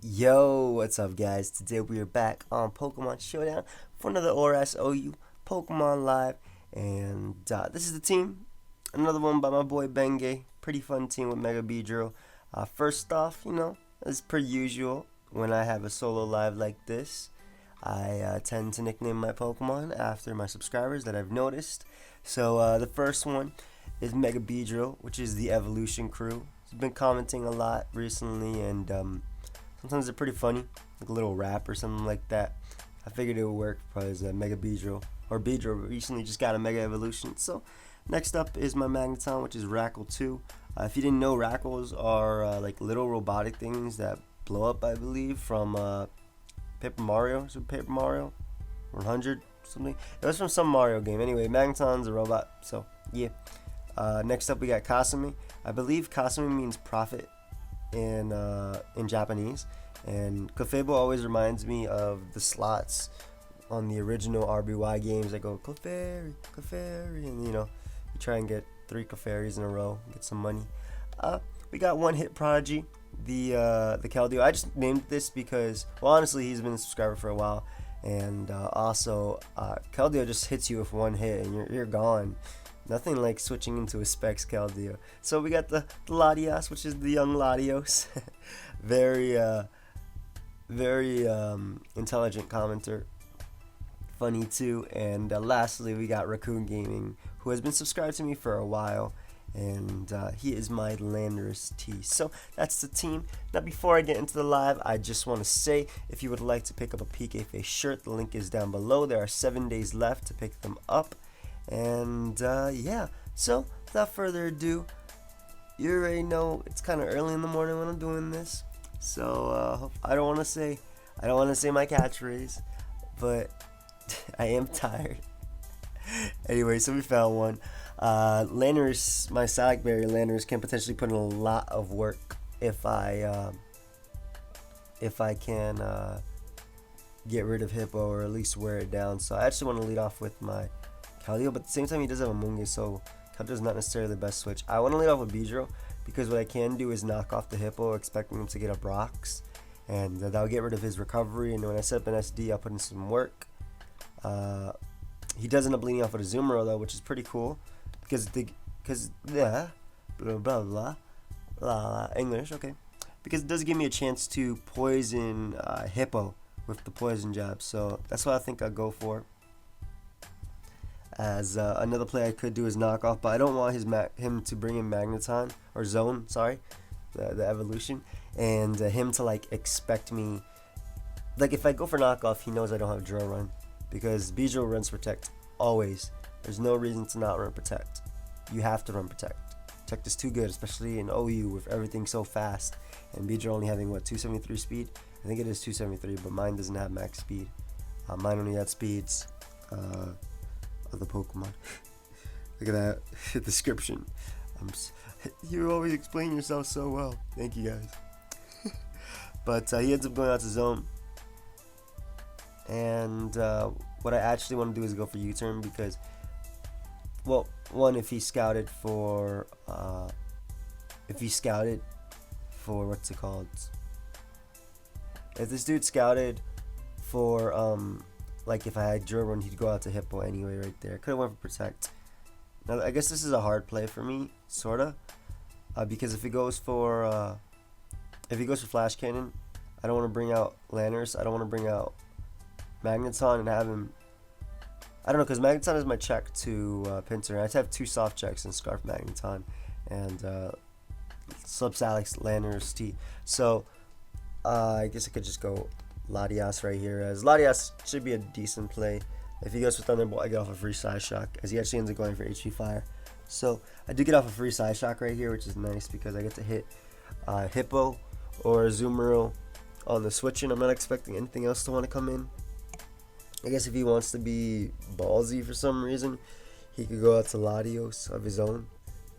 Yo, what's up, guys? Today we are back on Pokemon Showdown for another ORAS OU Pokemon Live, and this is the team. Another one by my boy Benge. Pretty fun team with Mega Beedrill. First off, as per usual, when I have a solo live like this, I tend to nickname my Pokemon after my subscribers that I've noticed. So the first one is Mega Beedrill, which is the Evolution crew. He's been commenting a lot recently, and sometimes they're pretty funny, like a little rap or something like that. I figured it would work because Mega Beedrill, or Beedrill, recently just got a Mega Evolution. So next up is my Magneton, which is Rackle 2. If you didn't know, Rackles are like little robotic things that blow up, I believe, from Paper Mario, Super Paper Mario 100 something. It was from some Mario game. Anyway, Magneton's a robot, so yeah. Next up we got Kasumi. I believe Kasumi means prophet in Japanese, and Clefable always reminds me of the slots on the original RBY games that go Clefairy, Clefairy, and you try and get 3 Clefairies in a row, get some money. We got One Hit Prodigy, the Keldeo. I just named this because, well, honestly, he's been a subscriber for a while, and also Keldeo just hits you with one hit and you're gone. Nothing like switching into a Specs Keldeo. So we got the Latios, which is the young Latios. very intelligent commenter. Funny too. And lastly, we got Raccoon Gaming, who has been subscribed to me for a while. And he is my Landorus T. So that's the team. Now before I get into the live, I just want to say, if you would like to pick up a PK Face shirt, the link is down below. There are 7 days left to pick them up. And yeah, so without further ado, you already know it's kind of early in the morning when I'm doing this, so I don't want to say my catchphrase, but I am tired. Anyway, so we found one. Landorus, my Salikberry Landorus, can potentially put in a lot of work if I can get rid of Hippo, or at least wear it down. So I actually want to lead off with my Keldeo, but at the same time he does have a Munge, so Keldeo's not necessarily the best switch. I want to lead off with Beedrill, because what I can do is knock off the Hippo, expecting him to get a Brox, and that'll get rid of his recovery, and when I set up an SD, I'll put in some work. He does end up leading off with a Zoomer though, which is pretty cool, because blah blah blah blah English, okay, because it does give me a chance to poison Hippo with the poison jab, so that's what I think I'll go for. As another play I could do is knock off, but I don't want him to bring in Magneton, or Zone, sorry, the evolution, and him to like expect me. Like if I go for knockoff, he knows I don't have Drill Run, because Beedrill runs Protect always. There's no reason to not run Protect. You have to run Protect. Protect is too good, especially in OU with everything so fast, and Beedrill only having what, 273 speed? I think it is 273, but mine doesn't have max speed. Mine only had speeds of the Pokemon. Look at that description. You always explain yourself so well. Thank you, guys. But he ends up going out to Zone, and what I actually want to do is go for U-turn, because, well, one, if he scouted for what's it called? If this dude scouted for like if I had Drill Run, he'd go out to Hippo anyway right there. Could have went for Protect. Now I guess this is a hard play for me, sorta, because if he goes for Flash Cannon, I don't want to bring out Landorus. I don't want to bring out Magneton and have him. I don't know, because Magneton is my check to Pinsir. I have to have 2 soft checks and Scarf Magneton and Slips Alex Landorus T. So I guess I could just go Latios right here, as Latios should be a decent play. If he goes for Thunderbolt, I get off a free Side Shock, as he actually ends up going for HP Fire. So I do get off a free Side Shock right here, which is nice, because I get to hit Hippo or Zoomerl on the switching. I'm not expecting anything else to want to come in. I guess if he wants to be ballsy for some reason, he could go out to Latios of his own,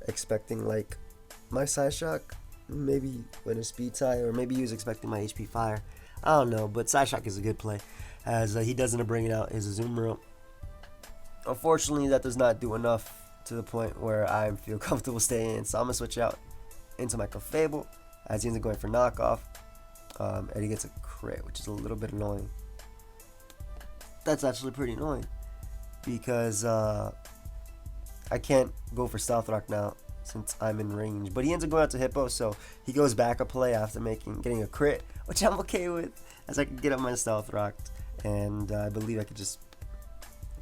expecting like my Side Shock, maybe win a speed tie, or maybe he was expecting my HP Fire. I don't know, but Side Shock is a good play, as he does end up bringing out his Azumarill. Unfortunately, that does not do enough to the point where I feel comfortable staying in, so I'm going to switch out into my Clefable, as he ends up going for knockoff. and he gets a crit, which is a little bit annoying. That's actually pretty annoying because I can't go for Stealth Rock now since I'm in range. But he ends up going out to Hippo, so he goes back a play after getting a crit, which I'm okay with, as I can get up my Stealth Rock, and I believe I could just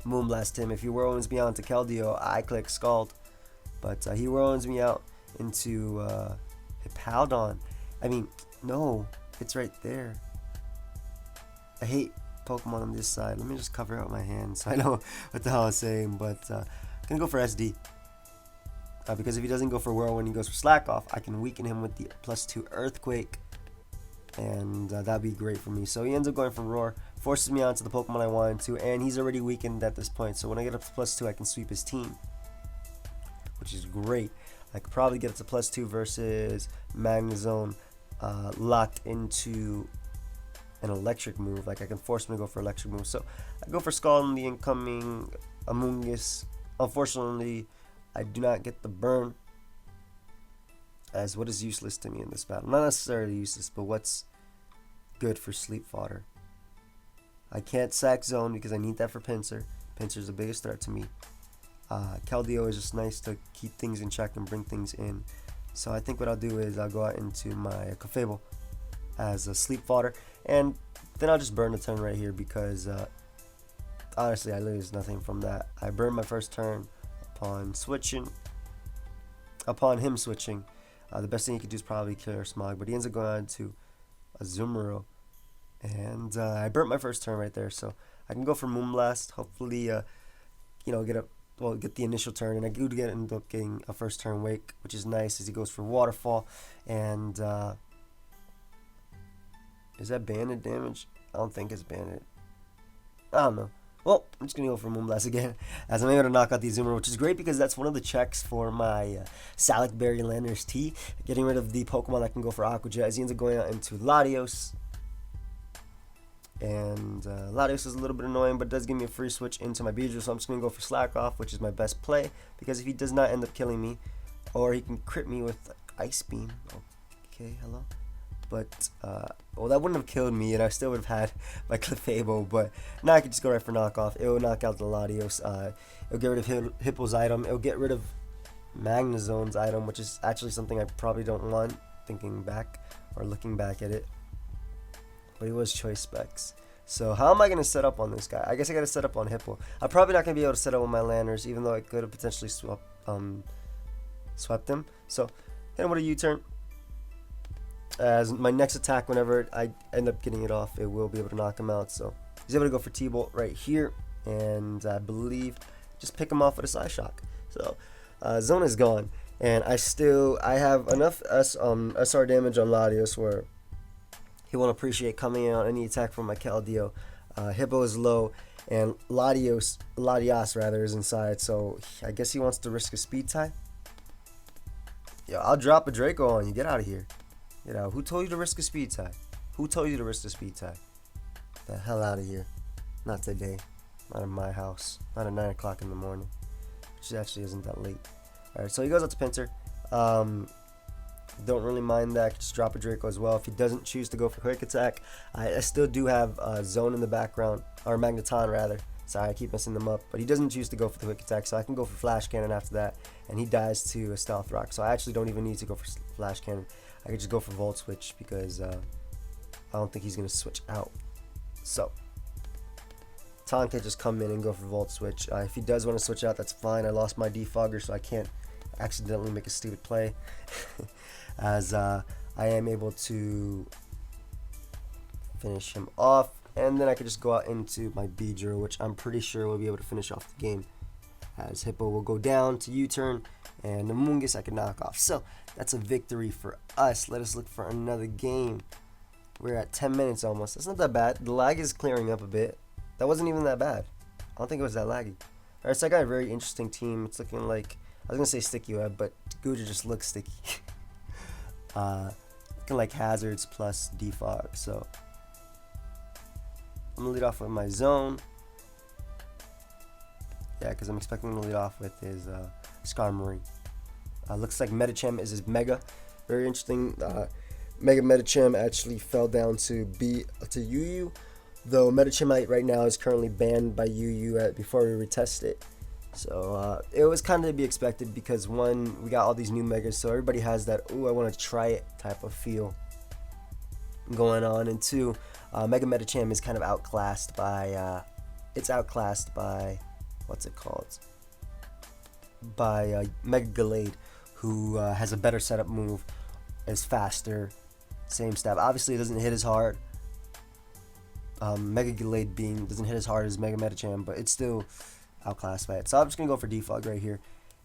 Moonblast him. If he whirlwinds me out into Keldeo, I click Scald, but he whirlwinds me out into Hippowdon. I mean, no, it's right there. I hate Pokemon on this side. Let me just cover out my hand so I know what the hell I'm saying, but I'm gonna go for SD. Because if he doesn't go for Whirlwind, he goes for Slack Off, I can weaken him with the +2 Earthquake, and that'd be great for me. So he ends up going for Roar, forces me onto the Pokemon I wanted to, and he's already weakened at this point, so when I get up to +2, I can sweep his team, which is great. I could probably get up to +2 versus Magnezone locked into an electric move. Like, I can force him to go for electric move. So I go for Scald on the incoming Amoonguss. Unfortunately, I do not get the burn, as what is useless to me in this battle. Not necessarily useless, but what's good for Sleep Fodder. I can't sack Zone because I need that for Pinsir. Pinsir is the biggest threat to me. Keldeo is just nice to keep things in check and bring things in. So I think what I'll do is I'll go out into my Clefable as a Sleep Fodder, and then I'll just burn the turn right here because honestly I lose nothing from that. I burned my first turn upon him switching. The best thing he could do is probably Killer Smog, but he ends up going on to a Azumarill, and I burnt my first turn right there, so I can go for Moonblast. Hopefully, get the initial turn, and I do end up getting a first turn Wake, which is nice as he goes for Waterfall. And is that banded damage? I don't think it's banded. I don't know. Well, I'm just going to go for Moonblast again, as I'm able to knock out the Azumarill, which is great because that's one of the checks for my Salac Berry Landers T, getting rid of the Pokemon that can go for Aqua Jet, as he ends up going out into Latios. And Latios is a little bit annoying, but it does give me a free switch into my Beedrill, so I'm just going to go for Slack Off, which is my best play, because if he does not end up killing me, or he can crit me with Ice Beam. Okay, hello? But, well, that wouldn't have killed me, and I still would have had my Clefable, but now I can just go right for Knockoff. It will knock out the Latios. It'll get rid of Hippo's item. It'll get rid of Magnezone's item, which is actually something I probably don't want, thinking back, or looking back at it. But it was choice specs. So how am I going to set up on this guy? I guess I got to set up on Hippo. I'm probably not going to be able to set up on my Landers, even though I could have potentially swept him. So hit him with a U-turn. As my next attack, whenever I end up getting it off, it will be able to knock him out. So he's able to go for T-Bolt right here, and I believe just pick him off with a Psy Shock. So Zone is gone, and I have enough SR damage on Latios where he won't appreciate coming out any attack from my Keldeo. Hippo is low, and Latios is inside, so I guess he wants to risk a speed tie. Yo, I'll drop a Draco on you. Get out of here. You know, who told you to risk a speed tie? Who told you to risk a speed tie? The hell out of here. Not today. Not in my house. Not at 9 o'clock in the morning. Which actually isn't that late. Alright, so he goes out to Pinsir. Don't really mind that. Just drop a Draco as well. If he doesn't choose to go for Quick Attack, I still do have Zone in the background. Or Magneton, rather. Sorry, I keep messing them up. But he doesn't choose to go for the Quick Attack, so I can go for Flash Cannon after that. And he dies to a Stealth Rock. So I actually don't even need to go for Flash Cannon. I could just go for Volt Switch because I don't think he's going to switch out. So Ton can just come in and go for Volt Switch. If he does want to switch out, that's fine. I lost my Defogger, so I can't accidentally make a stupid play. As I am able to finish him off. And then I could just go out into my Beedrill, which I'm pretty sure will be able to finish off the game. As Hippo will go down to U-turn, and the Amoonguss I can knock off. So that's a victory for us. Let us look for another game. We're at 10 minutes almost. That's not that bad. The lag is clearing up a bit. That wasn't even that bad. I don't think it was that laggy. Alright, so I got a very interesting team. It's looking like, I was going to say Sticky Web, but Guja just looks sticky. Looking like Hazards plus Defog. So I'm going to lead off with my Zone. Yeah, because I'm expecting him to lead off with his Skarmory. Looks like Medicham is his Mega. Very interesting. Mega Medicham actually fell down to UU, though Medicham right now is currently banned by UU before we retest it. So it was kind of to be expected because one, we got all these new megas, so everybody has that "ooh, I want to try it" type of feel going on, and two, Mega Medicham is kind of outclassed by what's it called? By Mega Gallade, who has a better setup move, is faster, same stab. Obviously, it doesn't hit as hard. Mega Gallade doesn't hit as hard as Mega Medicham, but it's still outclassed by it. So I'm just gonna go for Defog right here.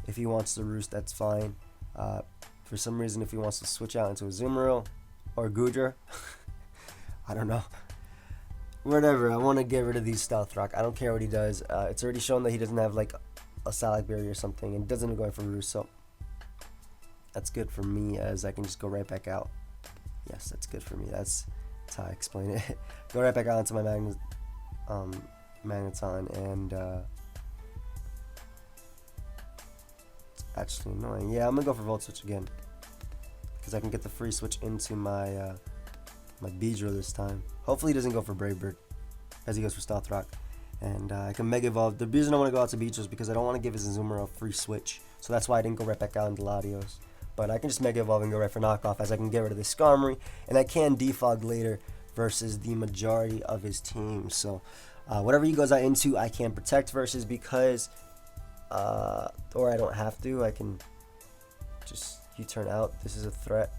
If he wants to roost, that's fine. For some reason, if he wants to switch out into a Azumarill or Goodra, I don't know. Whatever. I want to get rid of these Stealth Rock. I don't care what he does. It's already shown that he doesn't have like a Salad Berry or something, and doesn't go for roost. So that's good for me, as I can just go right back out. Yes, that's good for me. That's how I explain it. Go right back out into my Magneton, and it's actually annoying. Yeah, I'm gonna go for Volt Switch again because I can get the free switch into my my Beedrill this time. Hopefully he doesn't go for Brave Bird as he goes for Stealth Rock, and I can Mega Evolve. The reason I want to go out to Beedrill is because I don't want to give his Azumarill a free switch, so that's why I didn't go right back out into Latios. But I can just Mega Evolve and go right for Knockoff, as I can get rid of this Skarmory, and I can Defog later versus the majority of his team. So whatever he goes out into, I can protect versus, because or I don't have to. I can just U-turn out. This is a threat.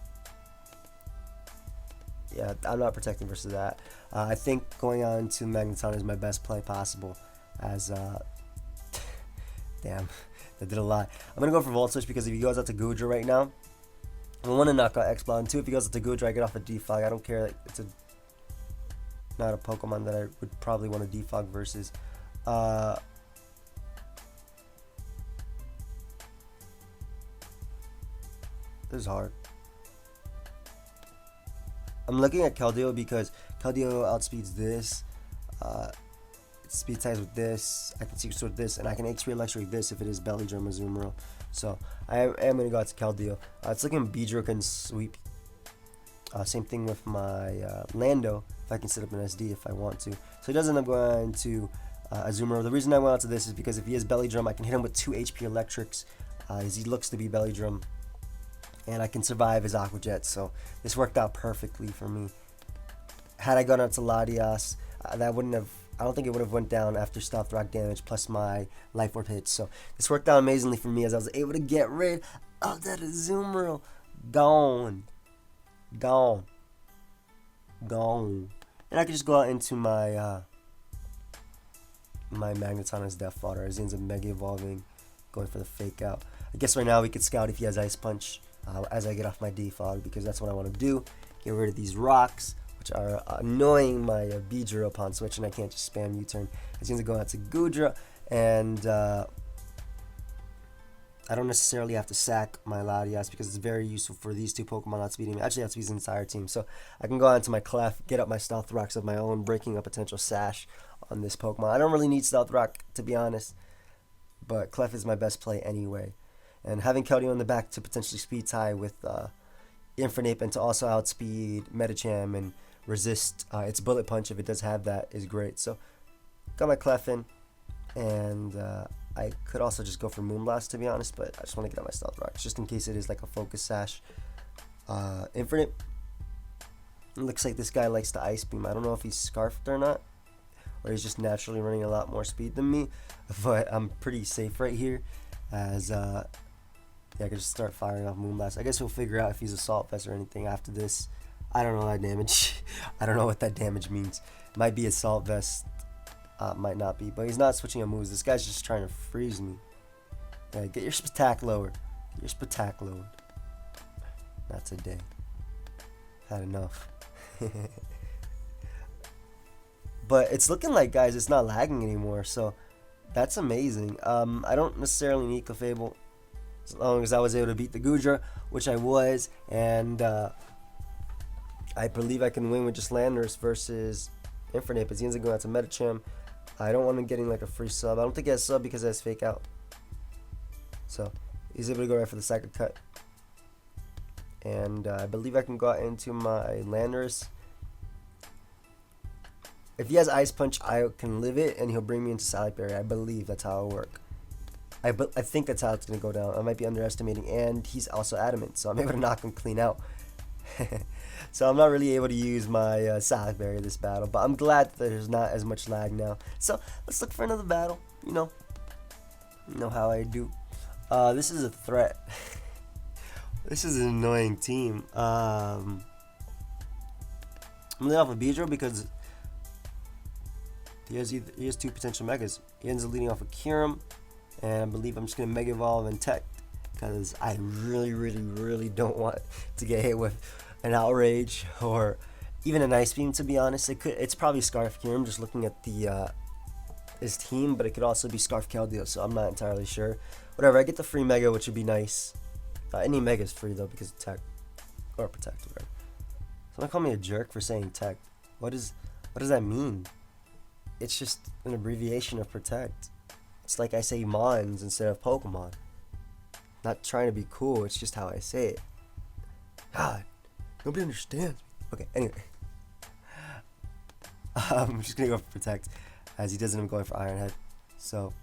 Yeah, I'm not protecting versus that. I think going on to Magneton is my best play possible, as damn, that did a lot. I'm gonna go for Volt Switch because if he goes out to Goodra right now, I want to knock out X-Blow, and two, if he goes out to Goodra, I get off a Defog. I don't care, like, it's not a Pokemon that I would probably want to Defog versus. This is hard. I'm looking at Keldeo because Keldeo outspeeds this. Speed ties with this. I can Secret Sword this, and I can HP Electric this if it is Belly Drum or Azumarill. So I am going to go out to Keldeo. It's looking Beedrill can sweep. Same thing with my Lando, if I can set up an SD if I want to. So he does end up going to Azumarill. The reason I went out to this is because if he has Belly Drum, I can hit him with 2 HP Electrics, as he looks to be Belly Drum, and I can survive his Aqua Jet. So this worked out perfectly for me. Had I gone out to Latias, that wouldn't have, I don't think it would have went down after Stealth Rock damage plus my Life Orb hits. So this worked out amazingly for me, as I was able to get rid of that Azumarill. Gone. And I can just go out into my my Magneton as Death Fodder, as he ends up Mega Evolving, going for the Fake Out. I guess right now we could scout if he has Ice Punch as I get off my Defog, because that's what I want to do. Get rid of these rocks, which are annoying my Beedrill upon switch, and I can't just spam U-turn. As he ends up going out to Goodra, and I don't necessarily have to sack my Latias because it's very useful for these two Pokemon outspeeding me. Actually, outspeeds the entire team. So I can go out into my Clef, get up my Stealth Rocks of my own, breaking a potential Sash on this Pokemon. I don't really need Stealth Rock, to be honest, but Clef is my best play anyway. And having Keldeo in the back to potentially speed tie with Infernape, and to also outspeed Medicham and resist its Bullet Punch if it does have that, is great. So got my Clef in, and I could also just go for Moonblast, to be honest, but I just want to get out my Stealth Rocks just in case it is like a Focus Sash. Infinite. It looks like this guy likes the Ice Beam. I don't know if he's Scarfed or not, or he's just naturally running a lot more speed than me, but I'm pretty safe right here, as yeah, I can just start firing off Moonblast. I guess we'll figure out if he's Assault Vest or anything after this. I don't know that damage. I don't know what that damage means. Might be Assault Vest. Might not be, but he's not switching on moves. This guy's just trying to freeze me. Yeah, get your Spatak lower. Get your Spatak lower. Not today. Had enough. But it's looking like, guys, it's not lagging anymore, so that's amazing. I don't necessarily need Clefable, as long as I was able to beat the Goodra, which I was, and I believe I can win with just Landorus versus Infernape, but he ends up going out to Medicham. I don't want him getting like a free sub. I don't think he has sub because he has Fake Out. So he's able to go right for the Psychic Cut. and I believe I can go out into my Landorus. If he has Ice Punch, I can live it, and he'll bring me into Salad Berry. I believe that's how it'll work. I think that's how it's going to go down. I might be underestimating, and he's also Adamant, so I'm able to knock him clean out. So I'm not really able to use my Salad Berry this battle, but I'm glad that there's not as much lag now. So let's look for another battle. You know how I do. This is a threat. This is an annoying team. I'm leading off of Beedrill because he has two potential megas. He ends up leading off of Kyurem, and I believe I'm just gonna Mega Evolve and Tech because I really don't want to get hit with an Outrage or even an Ice Beam. To be honest, it's probably Scarf Kyurem just looking at the his team, but it could also be Scarf Keldeo, so I'm not entirely sure. Whatever, I get the free Mega, which would be nice. Any Mega is free though because of Tech or Protect, whatever. Someone call me a jerk for saying Tech. What does that mean? It's just an abbreviation of Protect. It's like I say Mons instead of Pokemon. Not trying to be cool, it's just how I say it. God, nobody understands me. Okay, anyway. I'm just gonna go for Protect, as he doesn't end up going for Iron Head. So,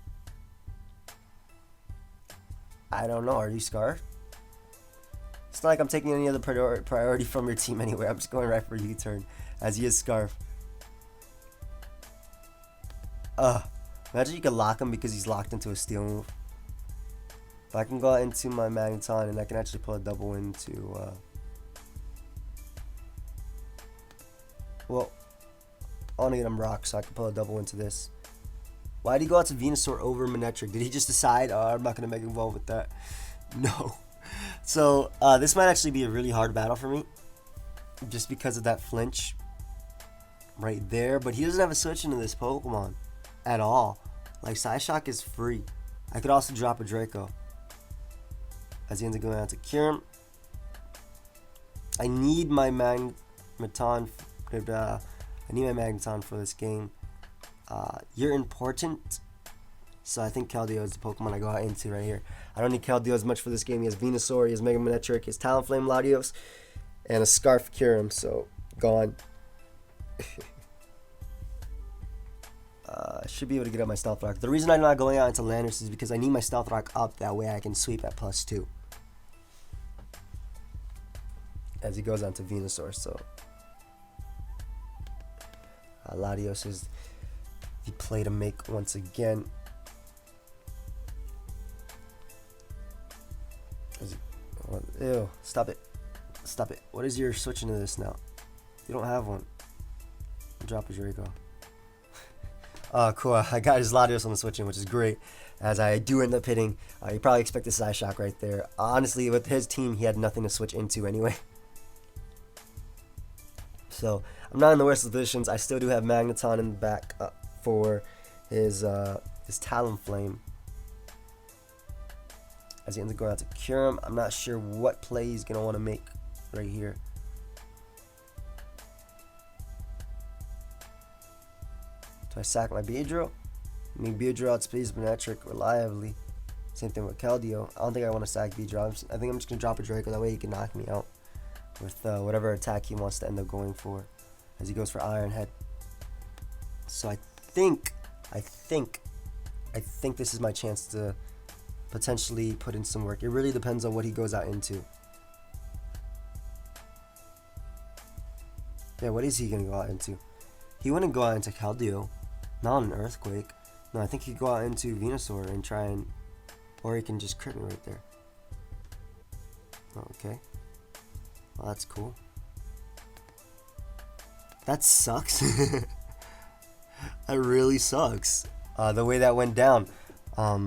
I don't know, are you Scarf? It's not like I'm taking any other priority from your team anyway. I'm just going right for U-turn, as he is Scarf. Imagine you could lock him because he's locked into a Steel move. But I can go out into my Magneton and I can actually pull a double into well, I want to get him Rock so I can pull a double into this. Why did he go out to Venusaur over Manectric? Did he just decide, oh, I'm not going to Mega Evolve with that? No. So this might actually be a really hard battle for me, just because of that flinch right there. But he doesn't have a switch into this Pokemon at all. Like, Psyshock is free. I could also drop a Draco, as he ends up going out to Kyurem. I need my Magneton. I need my Magneton for this game. You're important, so I think Keldeo is the Pokemon I go out into right here. I don't need Keldeo as much for this game. He has Venusaur, he has Mega Manectric, he has Talonflame Latios, and a Scarf Kyurem, so gone. I should be able to get up my Stealth Rock. The reason I'm not going out into Landorus is because I need my Stealth Rock up, that way I can sweep at +2. As he goes on to Venusaur, so Latios is the play to make once again. Ew, stop it. Stop it. What is your switch into this now? You don't have one. Drop a Draco. Cool. I got his Latios on the switch in, which is great, as I do end up hitting. You probably expect a Psyshock right there. Honestly, with his team, he had nothing to switch into anyway. So, I'm not in the worst of positions. I still do have Magneton in the back for his Talonflame, as he ends up going out to Kyurem. I'm not sure what play he's going to want to make right here. Do I sack my Beedrill? I mean, Beedrill outspeeds Manectric reliably. Same thing with Keldeo. I don't think I want to sack Beedrill. I think I'm just going to drop a Draco. That way he can knock me out with whatever attack he wants to end up going for, as he goes for Iron Head. So I think this is my chance to potentially put in some work. It really depends on what he goes out into. Yeah, what is he going to go out into? He wouldn't go out into Keldeo, not an Earthquake. No, I think he'd go out into Venusaur and try and, or he can just crit me right there. Okay. Well, that's cool. That sucks. That really sucks. The way that went down. I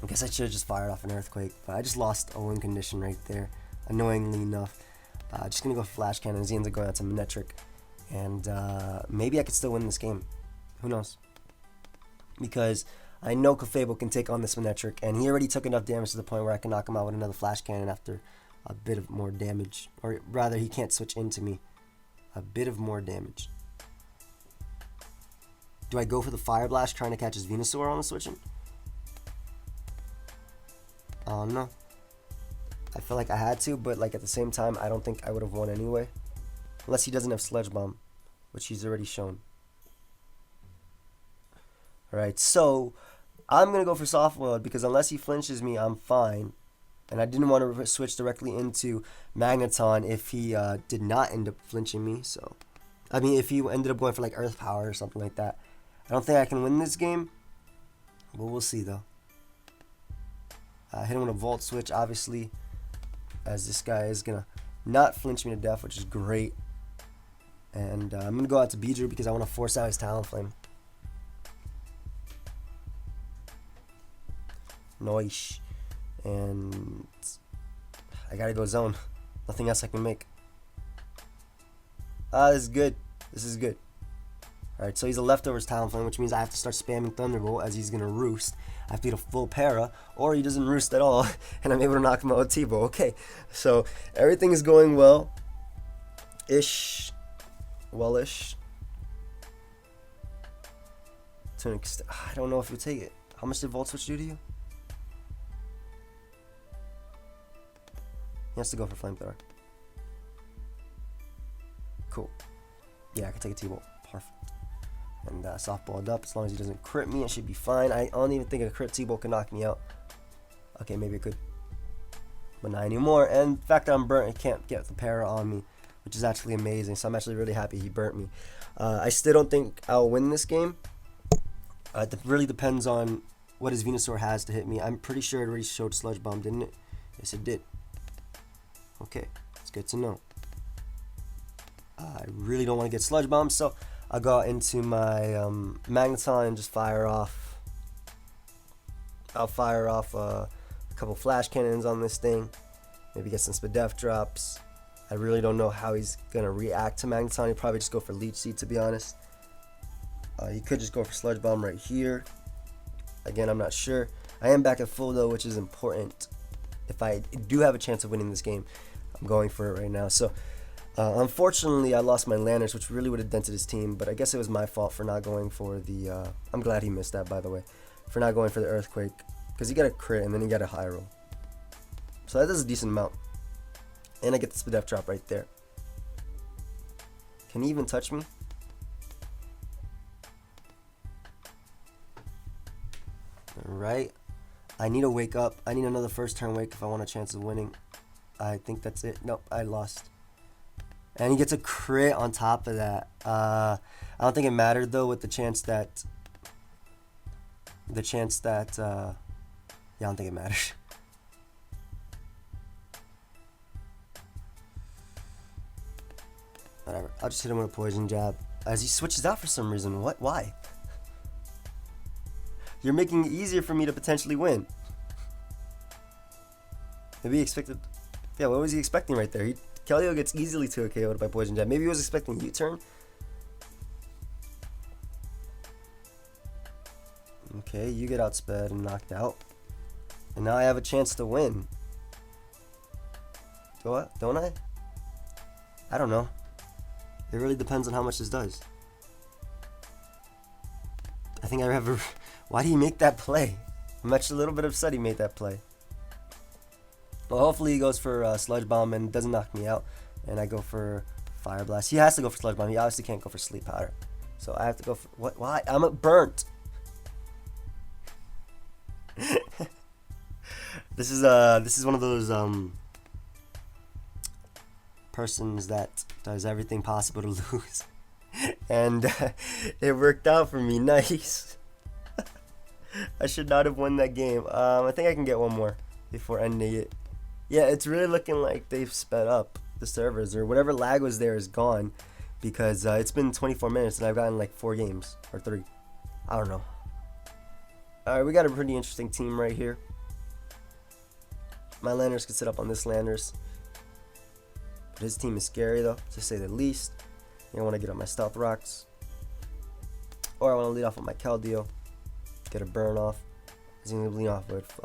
guess I should have just fired off an Earthquake, but I just lost a win condition right there, annoyingly enough. Just gonna go Flash Cannon as he ends up going out to Manectric, and maybe I could still win this game. Who knows? Because I know Clefable can take on this Manectric, and he already took enough damage to the point where I can knock him out with another Flash Cannon after a bit of more damage, or rather, he can't switch into me. A bit of more damage. Do I go for the Fire Blast trying to catch his Venusaur on the switching? Oh no. I feel like I had to, but like at the same time, I don't think I would have won anyway. Unless he doesn't have Sludge Bomb, which he's already shown. Alright, so I'm going to go for Soft Mode because unless he flinches me, I'm fine. And I didn't want to switch directly into Magneton if he did not end up flinching me. So, I mean, if he ended up going for like Earth Power or something like that. I don't think I can win this game, but we'll see though. Hit him with a Volt Switch, obviously, as this guy is going to not flinch me to death, which is great. And I'm going to go out to Beedrill because I want to force out his Talonflame. Noish. And I gotta go zone. Nothing else I can make. This is good. This is good. Alright, so he's a leftovers Talonflame, which means I have to start spamming Thunderbolt as he's gonna roost. I have to get a full para, or he doesn't roost at all, and I'm able to knock him out with T-Bow. Okay, so everything is going well. Ish. Well-ish. To an extent, I don't know if you'll take it. How much did Volt Switch do to you? He has to go for Flamethrower. Cool. Yeah, I can take a T-Bolt. Perfect. And softballed up. As long as he doesn't crit me, it should be fine. I don't even think a crit T-Bolt can knock me out. Okay, maybe it could. But not anymore. And the fact that I'm burnt, it can't get the para on me, which is actually amazing. So I'm actually really happy he burnt me. I still don't think I'll win this game. It really depends on what his Venusaur has to hit me. I'm pretty sure it already showed Sludge Bomb, didn't it? Yes, it did. Okay, it's good to know. I really don't want to get Sludge Bomb, so I'll go into my Magneton and just fire off. I'll fire off a couple Flash Cannons on this thing. Maybe get some Spadef drops. I really don't know how he's going to react to Magneton. He'll probably just go for Leech Seed, to be honest. He could just go for Sludge Bomb right here. Again, I'm not sure. I am back at full, though, which is important. If I do have a chance of winning this game, I'm going for it right now. So, unfortunately, I lost my Lanners, which really would have dented his team. But I guess it was my fault for not going for the... I'm glad he missed that, by the way. For not going for the Earthquake. Because he got a crit, and then he got a high roll. So that does a decent amount. And I get the Spadef drop right there. Can he even touch me? Alright. I need to wake up. I need another first turn wake if I want a chance of winning. I think that's it. Nope, I lost. And he gets a crit on top of that. I don't think it mattered though with the chance that... yeah, I don't think it matters. Whatever. I'll just hit him with a Poison Jab. As he switches out for some reason. What? Why? You're making it easier for me to potentially win. Maybe he expected... Yeah, what was he expecting right there? Keldeo gets easily 2KO'd by Poison Jab. Maybe he was expecting U-turn. Okay, you get outsped and knocked out. And now I have a chance to win. Don't I? I don't know. It really depends on how much this does. I think I have a... Why do you make that play? I'm actually a little bit upset he made that play. Well, hopefully he goes for Sludge Bomb and doesn't knock me out. And I go for Fire Blast. He has to go for Sludge Bomb. He obviously can't go for Sleep Powder. So I have to go for... What? Why? I'm burnt. This is one of those persons that does everything possible to lose. And it worked out for me. Nice. I should not have won that game. I think I can get one more before ending it. Yeah, it's really looking like they've sped up the servers, or whatever lag was there is gone, because it's been 24 minutes and I've gotten like 4 games or 3. I don't know. Alright, we got a pretty interesting team right here. My Landers could sit up on this Landers. But his team is scary though, to say the least. I want to get up my Stealth Rocks. Or I want to lead off with my Keldeo. Get a burn off. He's going to lead off with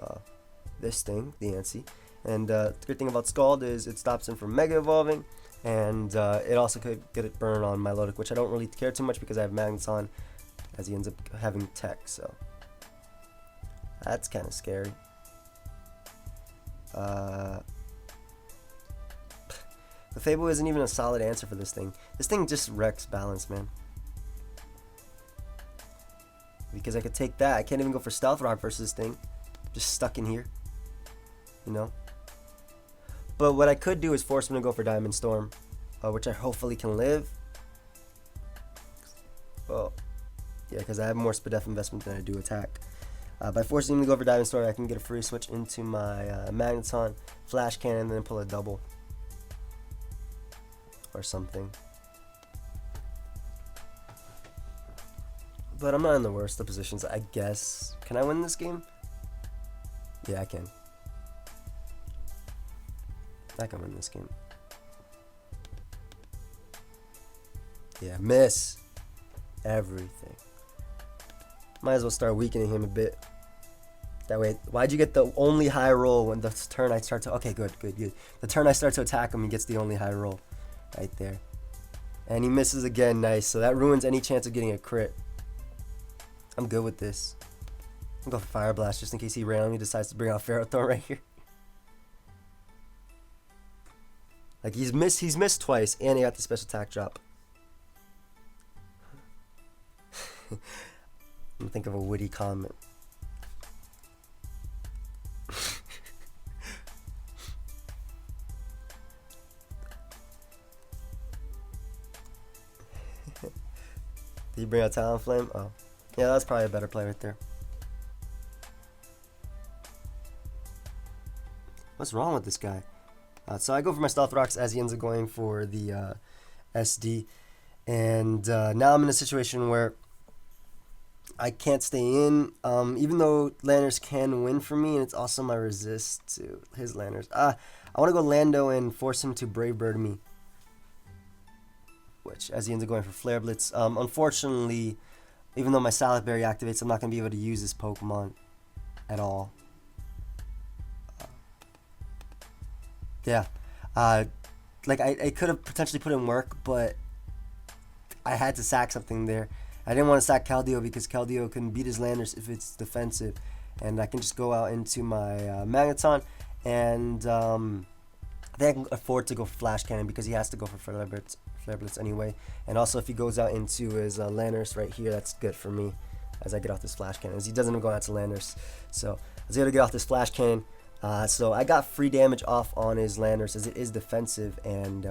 this thing, the Antsy. And the good thing about Scald is it stops him from Mega Evolving. And it also could get a burn on my Milotic, which I don't really care too much because I have Magneton, as he ends up having Tech. So that's kind of scary. The Fable isn't even a solid answer for this thing. This thing just wrecks balance, man. Because I could take that. I can't even go for Stealth Rock versus this thing. Just stuck in here. You know? But what I could do is force him to go for Diamond Storm. Which I hopefully can live. Well, yeah, because I have more Spadef investment than I do attack. By forcing him to go for Diamond Storm, I can get a free switch into my Magneton, Flash Cannon, and then pull a double. Or something. But I'm not in the worst of positions, I guess. Can I win this game? Yeah, I can. I can win this game. Yeah, miss everything. Might as well start weakening him a bit. That way, why'd you get the only high roll when the turn I start to... Okay, good. The turn I start to attack him, he gets the only high roll. Right there. And he misses again, nice. So that ruins any chance of getting a crit. I'm good with this. I'm going for Fire Blast just in case he randomly decides to bring out Ferrothorn right here. Like he's missed twice and he got the special attack drop. I'm gonna think of a witty comment. Did you bring out Talonflame? Oh. Yeah, that's probably a better play right there. What's wrong with this guy? So I go for my Stealth Rocks as he ends up going for the SD. And now I'm in a situation where I can't stay in. Even though Landers can win for me, and it's also my resist to his Landers. I want to go Lando and force him to Brave Bird me. Which, as he ends up going for Flare Blitz. Unfortunately, even though my Salad Berry activates, I'm not going to be able to use this Pokemon at all. Yeah. Like, I could have potentially put in work, but I had to sack something there. I didn't want to sack Keldeo because Keldeo can beat his Landers if it's defensive. And I can just go out into my Magneton. And I think I can afford to go for Flash Cannon because he has to go for Flare Blitz anyway. And also if he goes out into his Landers right here, that's good for me as I get off this Flash Cannon. As he doesn't go out to Landers. So I was able to get off this Flash Cannon. So I got free damage off on his Landers as it is defensive. And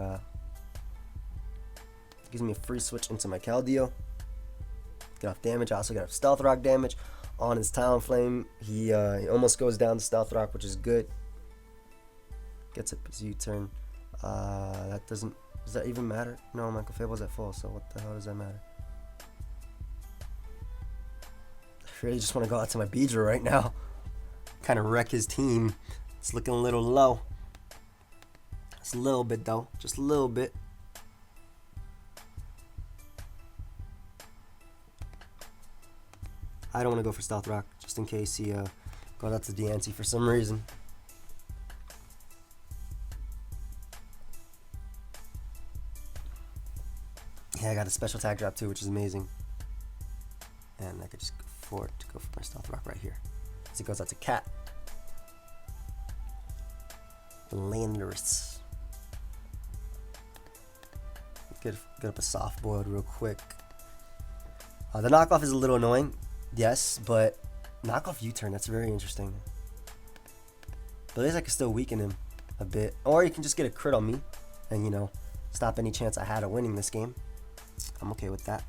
gives me a free switch into my Keldeo. Get off damage. I also got Stealth Rock damage on his Talonflame. He almost goes down to Stealth Rock, which is good. Gets up his U-turn. That doesn't... Does that even matter? No, Michael Fable's at full, so what the hell does that matter? I really just want to go out to my Beedrill right now. Kind of wreck his team. It's looking a little low. Just a little bit, though. Just a little bit. I don't want to go for Stealth Rock, just in case he goes out to Deancey for some reason. Yeah, I got a special attack drop too, which is amazing. And I could just afford to go for my Stealth Rock right here. As it goes out to Cat. Landers. Get up a soft boiled real quick. The knockoff is a little annoying, yes, but knockoff U-turn, that's very interesting. But at least I can still weaken him a bit. Or you can just get a crit on me and, you know, stop any chance I had of winning this game. I'm okay with that.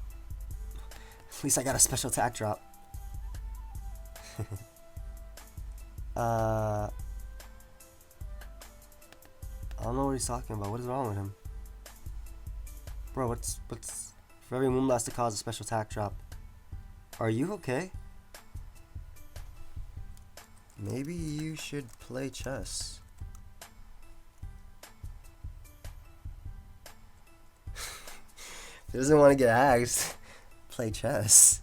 At least I got a special attack drop. I don't know what he's talking about. What is wrong with him? Bro, what's for every Moonblast to cause a special attack drop? Are you okay? Maybe you should play chess. If he doesn't want to get axed, play chess.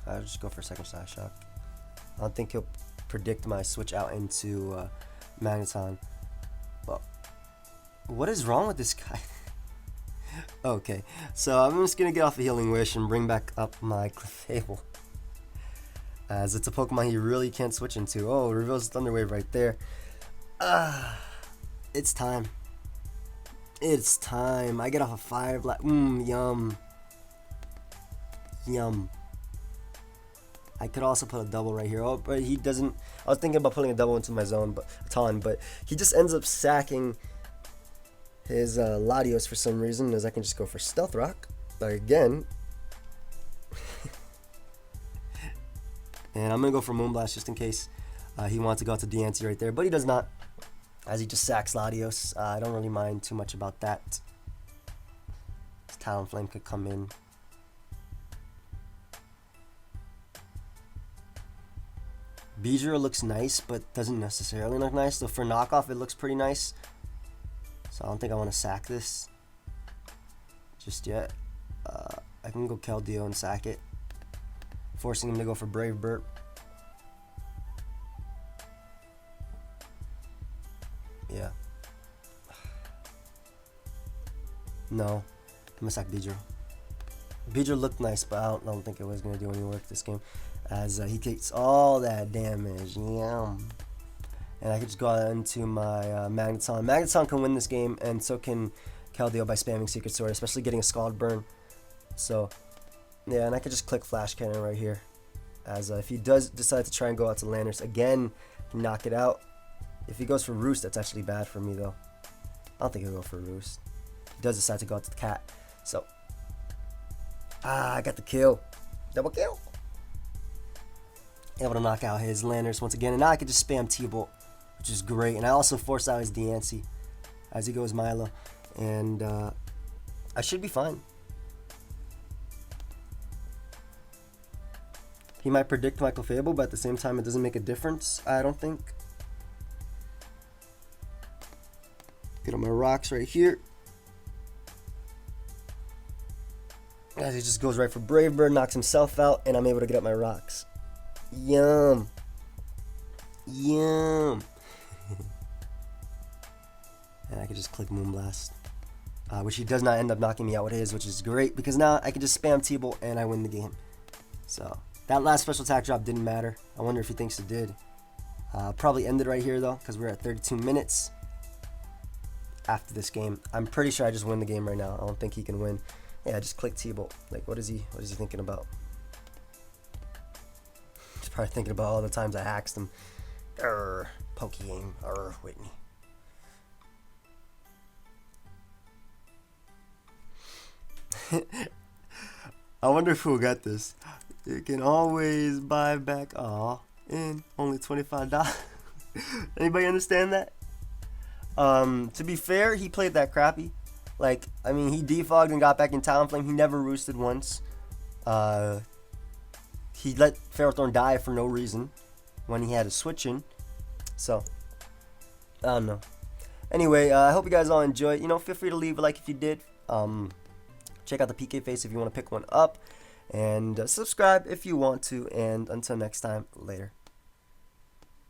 I'll just go for a second side shock. I don't think he'll predict my switch out into Magneton. Well, what is wrong with this guy? Okay, so I'm just gonna get off a Healing Wish and bring back up my Clefable, as it's a Pokemon he really can't switch into. Oh, reveals Thunder Wave right there. It's time. It's time. I get off a Fire Blast. Yum. Yum. I could also put a double right here. Oh, but he doesn't. I was thinking about putting a double into my zone, but a ton. But he just ends up sacking his Latios for some reason, as I can just go for Stealth Rock again. And I'm gonna go for Moonblast just in case he wants to go out to Diancie right there, but he does not, as he just sacks Latios. I don't really mind too much about that. His Talonflame could come in. Beedrill looks nice, but doesn't necessarily look nice. So for knockoff, it looks pretty nice. So I don't think I want to sack this just yet. I can go Keldeo and sack it, forcing him to go for Brave Bird. Yeah. No. I'm gonna sack Beedrill. Beedrill looked nice, but I don't think it was gonna do any work this game, as he takes all that damage. Yum. And I could just go out into my Magneton. Magneton can win this game, and so can Keldeo by spamming Secret Sword, especially getting a Scald Burn. So, yeah, and I could just click Flash Cannon right here, as if he does decide to try and go out to Landorus again, knock it out. If he goes for Roost, that's actually bad for me, though. I don't think he'll go for Roost. He does decide to go out to the Cat. So, I got the kill. Double kill. Able to knock out his Landorus once again, and now I can just spam T-Bolt, which is great. And I also force out his Diancie as he goes Milo, and I should be fine. He might predict my Clefable, but at the same time, it doesn't make a difference, I don't think. Get on my rocks right here. As he just goes right for Brave Bird, knocks himself out, and I'm able to get up my rocks. Yum. Yum. And I can just click Moonblast, which he does not end up knocking me out with his, which is great, because now I can just spam T-Bolt and I win the game. So that last special attack drop didn't matter. I wonder if he thinks it did. Probably ended right here though, because we're at 32 minutes after this game. I'm pretty sure I just win the game right now. I don't think he can win. Yeah, just click T-Bolt. Like, what is he thinking about? He's probably thinking about all the times I hacked him. Pokeaim, Whitney. I wonder if we'll get this. You can always buy back in only $25. Anybody understand that? To be fair, he played that crappy. Like, I mean, he defogged and got back in Talonflame. He never roosted once. He let Ferrothorn die for no reason when he had a switch in. So, I don't know. Anyway, I hope you guys all enjoyed. You know, feel free to leave a like if you did. Check out the PK face if you want to pick one up. And subscribe if you want to. And until next time, later.